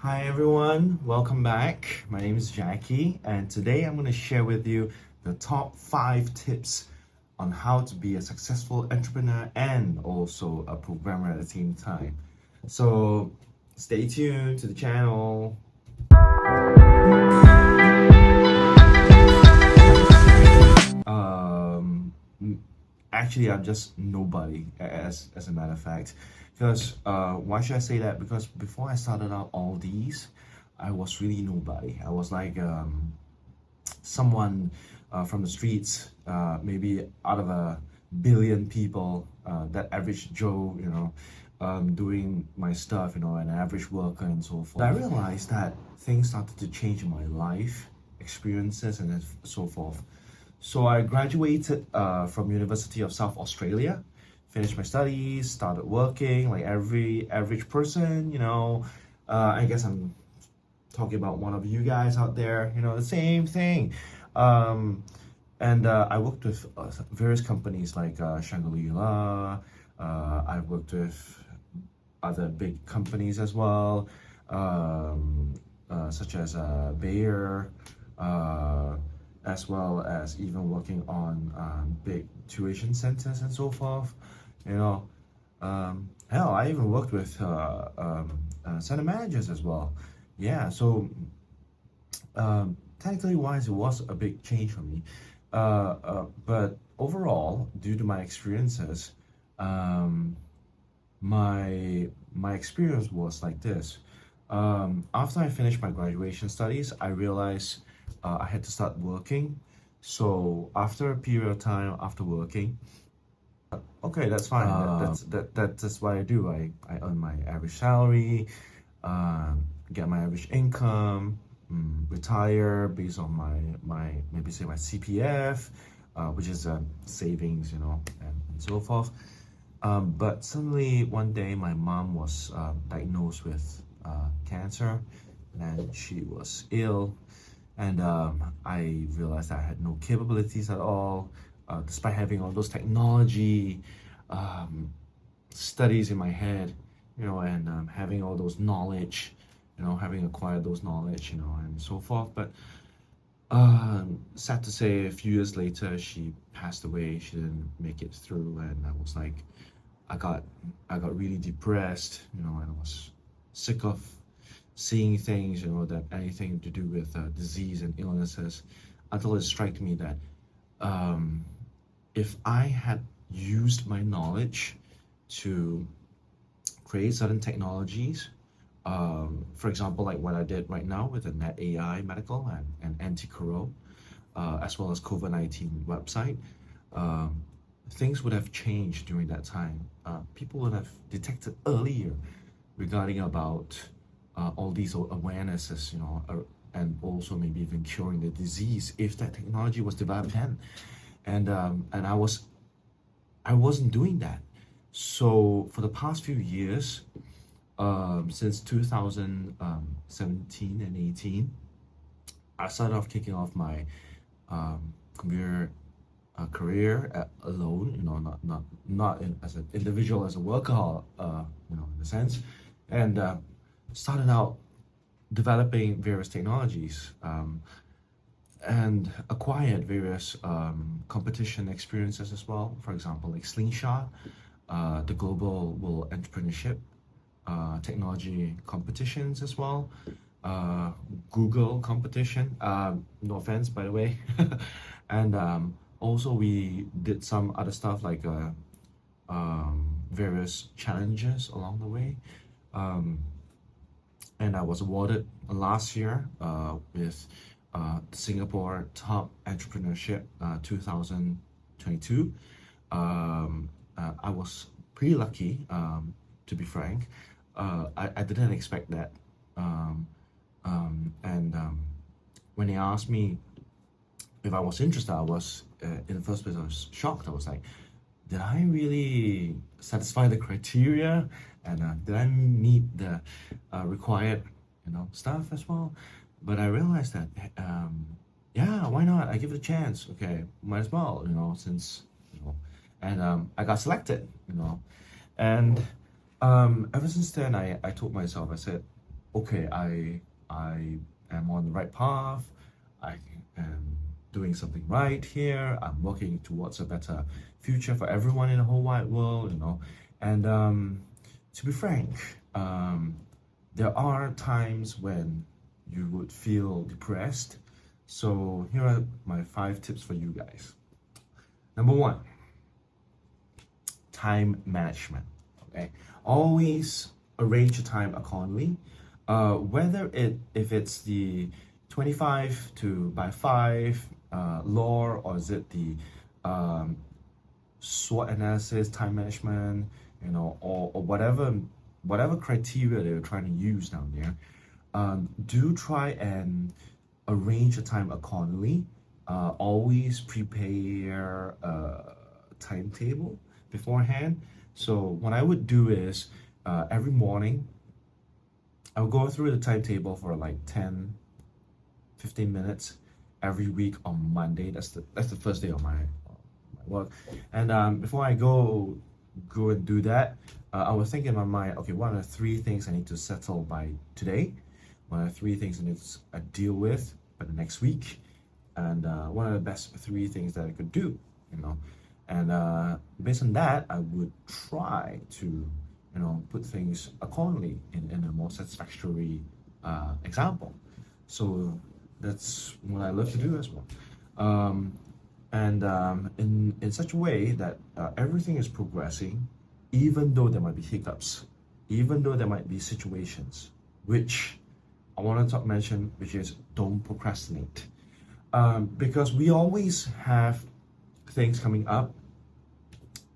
Hi everyone, welcome back. My name is Jackie, and today I'm going to share with you the top 5 tips on how to be a successful entrepreneur and also a programmer at the same time. So stay tuned to the channel. Um, Actually, I'm just nobody, as a matter of fact. Because why should I say that? Because before I started out all these, I was really nobody. I was like someone from the streets, maybe out of a billion people, that average Joe, doing my stuff, an average worker and so forth. I realized that things started to change in my life, experiences, and so forth. So I graduated from University of South Australia, finished my studies, started working like every average person. I guess I'm talking about one of you guys out there. The same thing. Um, and I worked with various companies like Shangri-La. I worked with other big companies as well, such as Bayer, as well as even working on big tuition centers and so forth. Hell, I even worked with center managers as well. Yeah, so technically wise, it was a big change for me. But overall, due to my experiences, um, my experience was like this. After I finished my graduation studies, I realized I had to start working. So after a period of time after working, okay, that's fine. That's what I do. I earn my average salary, get my average income, retire based on my maybe say my CPF, which is savings, and so forth. But suddenly one day my mom was diagnosed with cancer, and she was ill, and I realized I had no capabilities at all, despite having all those technology um, studies in my head, and having all those knowledge, having acquired those knowledge, and so forth. But sad to say, a few years later, she passed away. She didn't make it through, and I was like, I got I got really depressed, and I was sick of seeing things, that anything to do with disease and illnesses, until it struck me that um, if I had used my knowledge to create certain technologies, for example, like what I did right now with the Net AI medical and anti-corona, as well as COVID-19 website, um, things would have changed during that time. People would have detected earlier regarding about all these awarenesses, and also maybe even curing the disease if that technology was developed then. And I wasn't doing that. So for the past few years, since 2017 and 18, I started off kicking off my computer career alone, not as an individual, as a worker, in a sense, and started out developing various technologies, and acquired various competition experiences as well. For example, like Slingshot, the Global World Entrepreneurship technology competitions as well, uh, Google competition. No offense, by the way. And also we did some other stuff like various challenges along the way. Um, and I was awarded last year with the Singapore Top Entrepreneurship 2022. I was pretty lucky, to be frank. I didn't expect that. Um, and when they asked me if I was interested, I was in the first place, I was shocked. I was like, did I really satisfy the criteria, and did I meet the required stuff as well? But I realized that yeah, why not? I give it a chance. Okay, might as well, since and I got selected, and ever since then I told myself, I said, okay, I am on the right path. I am doing something right here. I'm working towards a better future for everyone in the whole wide world, you know. And to be frank, there are times when you would feel depressed. So here are my 5 tips for you guys. Number one, time management. Okay, always arrange your time accordingly. Whether if it's the 25 to by 5 law, or is it the um, SWOT analysis, time management, you know, or whatever criteria they're trying to use down there, do try and arrange your time accordingly. Always prepare a timetable beforehand. So what I would do is every morning I would go through the timetable for like 10, 15 minutes every week on Monday. That's the first day of my work. And before I go and do that, I was thinking in my mind, okay, what are the 3 things I need to settle by today? What are the 3 things I need to deal with by the next week? And what are the best 3 things that I could do? You know, and based on that, I would try to, you know, put things accordingly in a more satisfactory example. So that's what I love to do as well. And in such a way that everything is progressing, even though there might be hiccups, even though there might be situations, which I want to mention, which is don't procrastinate. Because we always have things coming up,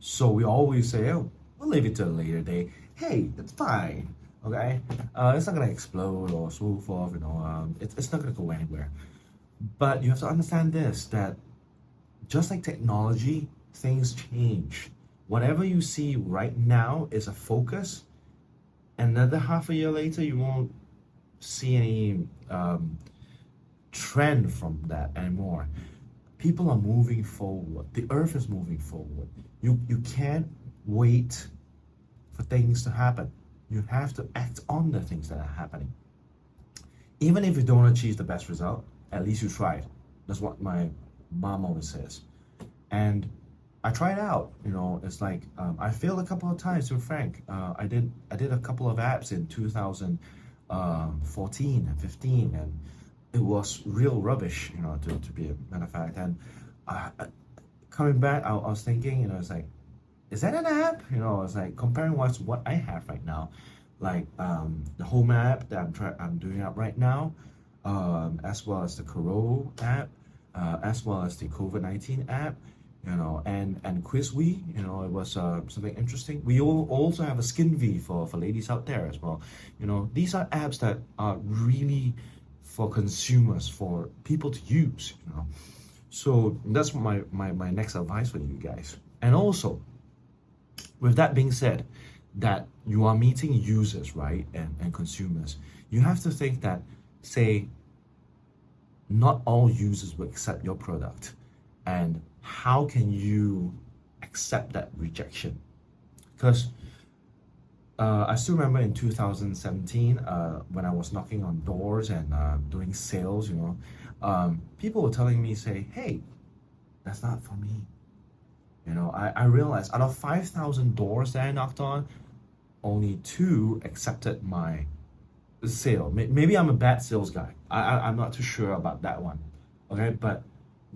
so we always say, oh, we'll leave it till a later day. Hey, that's fine, okay? It's not gonna explode or so forth, you know, it's not gonna go anywhere. But you have to understand this, that just like technology, things change. Whatever you see right now is a focus. Another half a year later, you won't see any trend from that anymore. People are moving forward. The earth is moving forward. You can't wait for things to happen. You have to act on the things that are happening. Even if you don't achieve the best result, at least you tried. That's what my mom always says. And I tried out. You know, it's like I failed a couple of times. To be frank, I did a couple of apps in 2014 and 15, and it was real rubbish. You know, to be a matter of fact. And coming back, I was thinking, you know, it's like, is that an app? You know, it's like comparing what I have right now, like the home app that I'm doing up right now, as well as the Coro app, as well as the COVID-19 app, you know, and QuizWe, you know, it was something interesting. We also have a SkinV for ladies out there as well. You know, these are apps that are really for consumers, for people to use, you know. So that's my next advice for you guys. And also, with that being said, that you are meeting users, right, and consumers, you have to think that, say, not all users will accept your product. And how can you accept that rejection? Because I still remember in 2017, when I was knocking on doors and doing sales, you know, people were telling me, say, hey, that's not for me. You know, I realized out of 5,000 doors that I knocked on, only 2 accepted my sale. Maybe I'm a bad sales guy. I'm not too sure about that one. Okay, but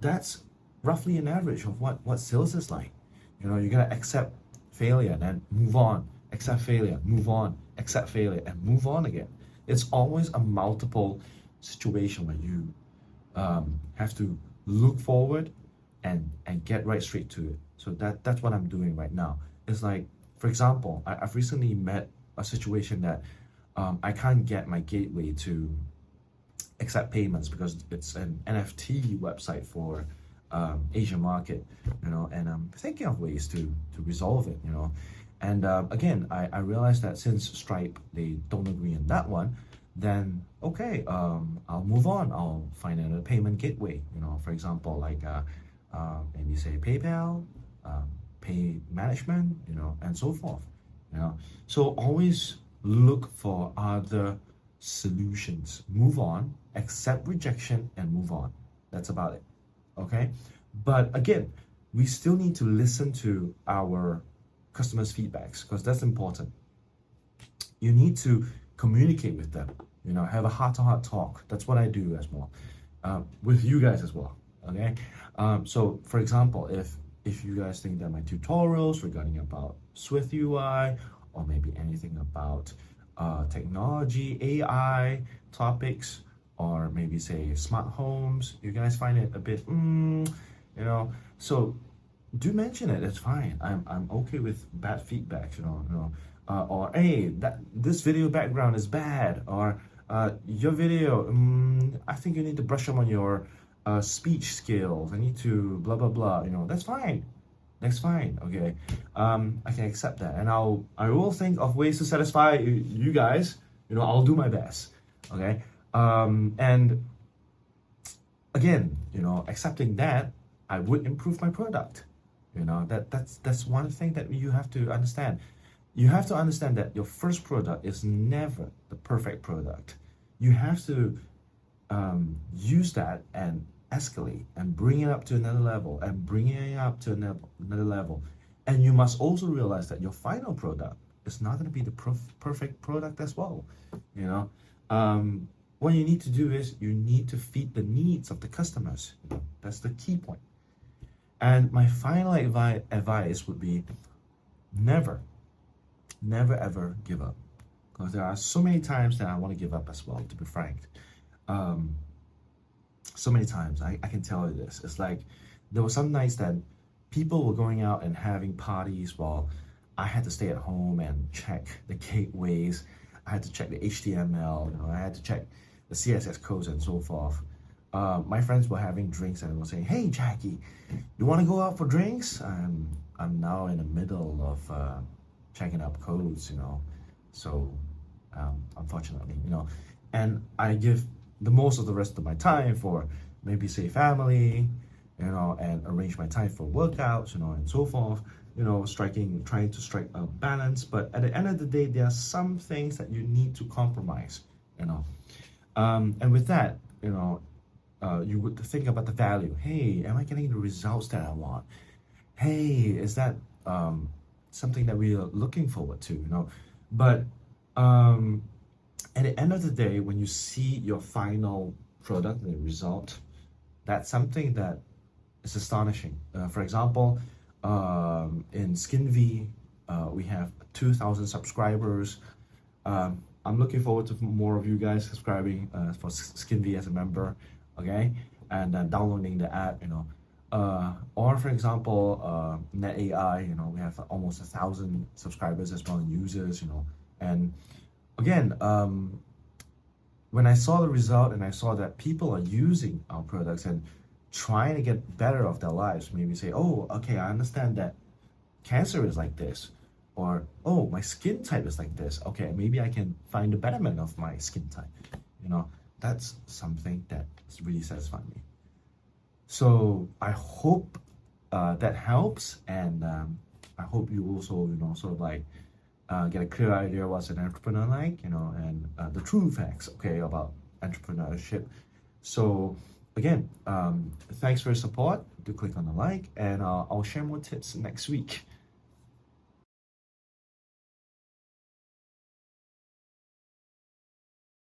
that's roughly an average of what sales is like. You know, you gotta accept failure, then move on. Accept failure, move on. Accept failure, and move on again. It's always a multiple situation where you have to look forward and get right straight to it. So that's what I'm doing right now. It's like, for example, I've recently met a situation that I can't get my gateway to accept payments because it's an NFT website for Asian market, you know, and I'm thinking of ways to resolve it, you know. And again, I realized that since Stripe, they don't agree on that one, then okay, I'll move on. I'll find another payment gateway, you know, for example, like maybe say PayPal, pay management, you know, and so forth, you know. So always look for other solutions. Move on, accept rejection, and move on. That's about it. Okay? But again, we still need to listen to our customers' feedbacks because that's important. You need to communicate with them, have a heart-to-heart talk. That's what I do as well, with you guys as well. Okay, so for example, if you guys think that my tutorials regarding about Swift UI or maybe anything about technology, AI topics, or maybe say smart homes, you guys find it a bit, so do mention it. It's fine. I'm okay with bad feedback. Or hey, this video background is bad, or your video. I think you need to brush up on your speech skills. I need to blah blah blah. That's fine. That's fine. Okay, I can accept that, and I will think of ways to satisfy you guys. I'll do my best. Okay, and again, accepting that, I would improve my product. That's one thing that you have to understand. You have to understand that your first product is never the perfect product. You have to use that and escalate and bring it up to another level and bring it up to another level. And you must also realize that your final product is not going to be the perfect product as well. What you need to do is you need to feed the needs of the customers. That's the key point. And my final advice would be never ever give up. Because there are so many times that I want to give up as well, to be frank. So many times, I can tell you this. It's like there were some nights that people were going out and having parties while I had to stay at home and check the gateways. I had to check the HTML, I had to check the CSS codes and so forth. My friends were having drinks and they were saying, "Hey Jackie, you want to go out for drinks?" I'm now in the middle of checking up codes, so unfortunately, and I give the most of the rest of my time for maybe say family, and arrange my time for workouts, and so forth, trying to strike a balance. But at the end of the day, there are some things that you need to compromise, and with that, you would think about the value. Hey, am I getting the results that I want? Hey, is that something that we are looking forward to? But at the end of the day, when you see your final product, the result, that's something that is astonishing. For example, in SkinV, we have 2,000 subscribers. I'm looking forward to more of you guys subscribing for SkinV as a member, okay, and downloading the app, or for example, NetAI, we have almost 1,000 subscribers as well, and users, and again, when I saw the result and I saw that people are using our products and trying to get better of their lives, maybe say, "Oh, okay, I understand that cancer is like this," or, "Oh, my skin type is like this. Okay, maybe I can find the betterment of my skin type." That's something that really satisfies me. So I hope that helps, and I hope you also, sort of like get a clear idea what's an entrepreneur like, and the true facts, okay, about entrepreneurship. So again, thanks for your support. Do click on the like, and I'll share more tips next week.